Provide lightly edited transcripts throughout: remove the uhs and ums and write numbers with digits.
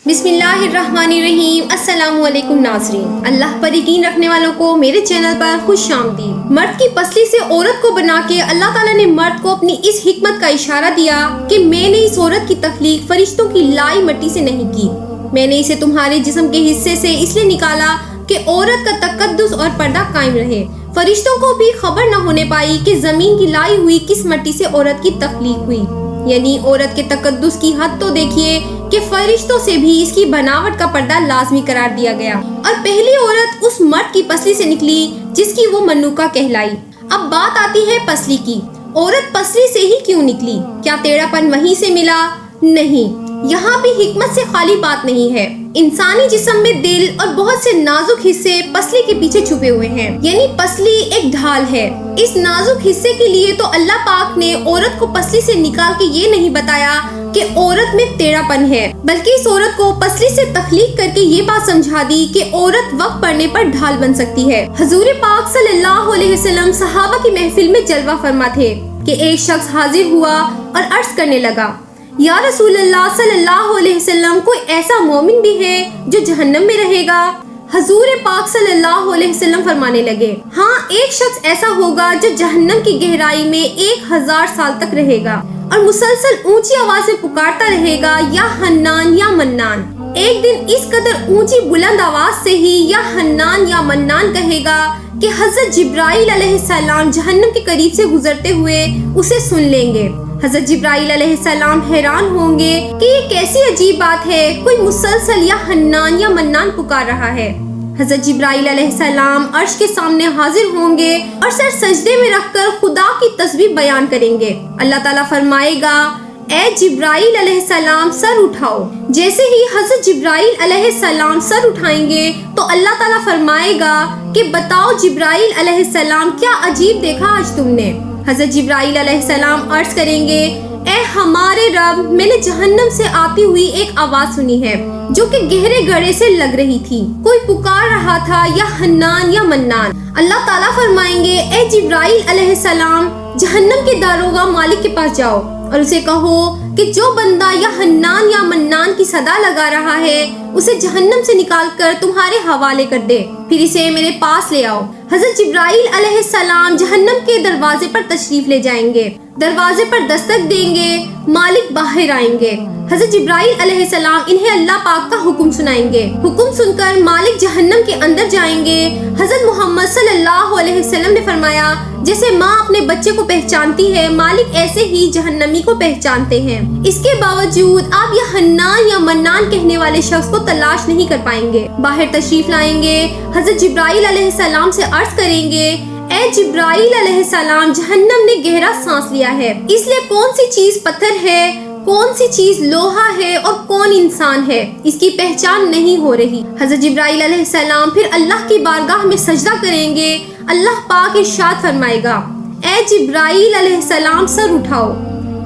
بسم اللہ الرحمن الرحیم۔ السلام علیکم ناظرین، اللہ پر یقین رکھنے والوں کو میرے چینل پر خوش آمدید۔ مرد کی پسلی سے عورت کو بنا کے اللہ تعالیٰ نے مرد کو اپنی اس حکمت کا اشارہ دیا کہ میں نے اس عورت کی تخلیق فرشتوں کی لائی مٹی سے نہیں کی، میں نے اسے تمہارے جسم کے حصے سے اس لیے نکالا کہ عورت کا تقدس اور پردہ قائم رہے۔ فرشتوں کو بھی خبر نہ ہونے پائی کہ زمین کی لائی ہوئی کس مٹی سے عورت کی تخلیق ہوئی، یعنی عورت کے تقدس کی حد تو دیکھیے کہ فرشتوں سے بھی اس کی بناوٹ کا پردہ لازمی قرار دیا گیا، اور پہلی عورت اس مرد کی پسلی سے نکلی جس کی وہ منوکہ کہلائی۔ اب بات آتی ہے پسلی کی۔ عورت پسلی سے ہی کیوں نکلی؟ کیا ٹیڑھا پن وہیں سے ملا؟ نہیں، یہاں بھی حکمت سے خالی بات نہیں ہے۔ انسانی جسم میں دل اور بہت سے نازک حصے پسلی کے پیچھے چھپے ہوئے ہیں، یعنی پسلی ایک ڈھال ہے۔ اس نازک حصے کے لیے تو اللہ پاک نے عورت کو پسلی سے نکال کے یہ نہیں بتایا کہ عورت میں ٹیڑھا پن ہے، بلکہ اس عورت کو پسلی سے تخلیق کر کے یہ بات سمجھا دی کہ عورت وقت پڑنے پر ڈھال بن سکتی ہے۔ حضور پاک صلی اللہ علیہ وسلم صحابہ کی محفل میں جلوہ فرما تھے کہ ایک شخص حاضر ہوا اور عرض کرنے لگا، یا رسول اللہ صلی اللہ علیہ وسلم، کوئی ایسا مومن بھی ہے جو جہنم میں رہے گا؟ حضور پاک صلی اللہ علیہ وسلم فرمانے لگے، ہاں، ایک شخص ایسا ہوگا جو جہنم کی گہرائی میں 1000 سال تک رہے گا اور مسلسل اونچی آواز میں پکارتا رہے گا، یا حنان یا منان۔ ایک دن اس قدر اونچی بلند آواز سے ہی یا حنان یا منان کہے گا کہ حضرت جبرائیل علیہ السلام جہنم کے قریب سے گزرتے ہوئے اسے سن لیں گے۔ حضرت جبرائیل علیہ السلام حیران ہوں گے کہ یہ کیسی عجیب بات ہے، کوئی مسلسل یا حنان یا منان پکار رہا ہے۔ حضرت جبرائیل علیہ السلام عرش کے سامنے حاضر ہوں گے اور سر سجدے میں رکھ کر خدا کی تسبیح بیان کریں گے۔ اللہ تعالیٰ فرمائے گا، اے جبرائیل علیہ السلام سر اٹھاؤ۔ جیسے ہی حضرت جبرائیل علیہ السلام سر اٹھائیں گے تو اللہ تعالیٰ فرمائے گا کہ بتاؤ جبرائیل علیہ السلام، کیا عجیب دیکھا آج تم نے؟ حضرت جبرائیل علیہ السلام عرض کریں گے، اے ہمارے رب، میں نے جہنم سے آتی ہوئی ایک آواز سنی ہے جو کہ گہرے گڑھے سے لگ رہی تھی، کوئی پکار رہا تھا یا حنان یا منان۔ اللہ تعالیٰ فرمائیں گے، اے جبرائیل علیہ السلام، جہنم کے داروغہ مالک کے پاس جاؤ اور اسے کہو کہ جو بندہ یا حنان یا منان کی صدا لگا رہا ہے اسے جہنم سے نکال کر تمہارے حوالے کر دے، پھر اسے میرے پاس لے آؤ۔ حضرت جبرائیل علیہ السلام جہنم کے دروازے پر تشریف لے جائیں گے، دروازے پر دستک دیں گے، مالک باہر آئیں گے۔ حضرت جبرائیل علیہ السلام انہیں اللہ پاک کا حکم سنائیں گے، حکم سن کر مالک جہنم کے اندر جائیں گے۔ حضرت محمد صلی اللہ علیہ وسلم نے فرمایا، جیسے ماں اپنے بچے کو پہچانتی ہے، مالک ایسے ہی جہنمی کو پہچانتے ہیں۔ اس کے باوجود آپ یہ حنان یا منان کہنے والے شخص کو تلاش نہیں کر پائیں گے۔ باہر تشریف لائیں گے، حضرت جبرائیل علیہ السلام سے عرض کریں گے، اے جبرائیل علیہ السلام، جہنم نے گہرا سانس لیا ہے، اس لیے کون سی چیز پتھر ہے، کون سی چیز لوہا ہے اور کون انسان ہے، اس کی پہچان نہیں ہو رہی۔ حضرت جبرائیل علیہ السلام پھر اللہ کی بارگاہ میں سجدہ کریں گے۔ اللہ پاک ارشاد فرمائے گا، اے جبرائیل علیہ السلام سر اٹھاؤ،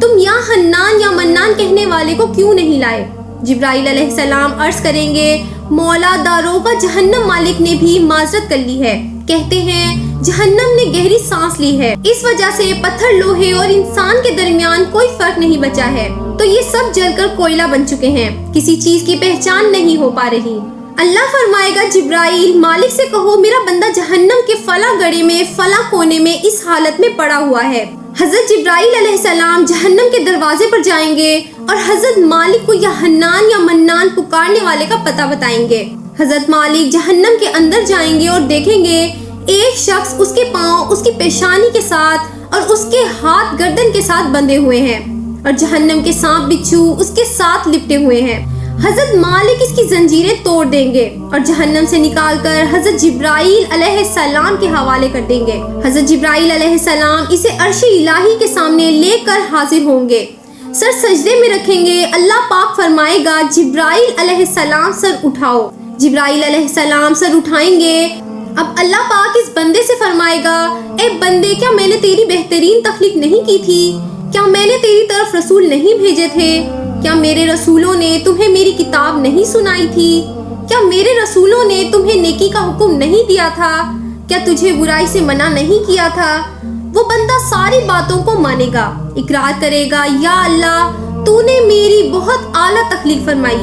تم یا حنان یا منان کہنے والے کو کیوں نہیں لائے؟ جبرائیل علیہ السلام عرض کریں گے، مولا داروغہ جہنم مالک نے بھی معذرت کر لی ہے، کہتے ہیں جہنم نے گہری سانس لی ہے، اس وجہ سے پتھر، لوہے اور انسان کے درمیان کوئی فرق نہیں بچا ہے، تو یہ سب جل کر کوئلہ بن چکے ہیں، کسی چیز کی پہچان نہیں ہو پا رہی۔ اللہ فرمائے گا، جبرائیل مالک سے کہو میرا بندہ جہنم کے فلاں گڑھے میں فلاں کونے میں اس حالت میں پڑا ہوا ہے۔ حضرت جبرائیل علیہ السلام جہنم کے دروازے پر جائیں گے اور حضرت مالک کو یا حنان یا منان پکارنے والے کا پتہ بتائیں گے۔ حضرت مالک جہنم کے اندر جائیں گے اور دیکھیں گے ایک شخص اس کے پاؤں اس کی پیشانی کے ساتھ اور اس کے ہاتھ گردن کے ساتھ بندھے ہوئے ہیں اور جہنم کے سانپ بچھو اس کے ساتھ لپٹے ہوئے ہیں۔ حضرت مالک اس کی زنجیریں توڑ دیں گے اور جہنم سے نکال کر حضرت جبرائیل علیہ السلام کے حوالے کر دیں گے۔ حضرت جبرائیل علیہ السلام اسے عرش الہی کے سامنے لے کر حاضر ہوں گے، سر سجدے میں رکھیں گے۔ اللہ پاک فرمائے گا، جبرائیل علیہ السلام سر اٹھاؤ۔ جبرائیل علیہ السلام سر اٹھائیں گے۔ اب اللہ پاک اس بندے سے فرمائے گا، اے بندے، کیا میں نے تیری بہترین تخلیق نہیں کی تھی؟ کیا میں نے تیری طرف رسول نہیں بھیجے تھے؟ کیا میرے رسولوں نے تمہیں میری کتاب نہیں سنائی تھی؟ کیا میرے رسولوں نے تمہیں نیکی کا حکم نہیں دیا تھا؟ کیا تجھے برائی سے منع نہیں کیا تھا؟ وہ بندہ ساری باتوں کو مانے گا، اقرار کرے گا، یا اللہ، تو نے میری بہت اعلیٰ تخلیق فرمائی،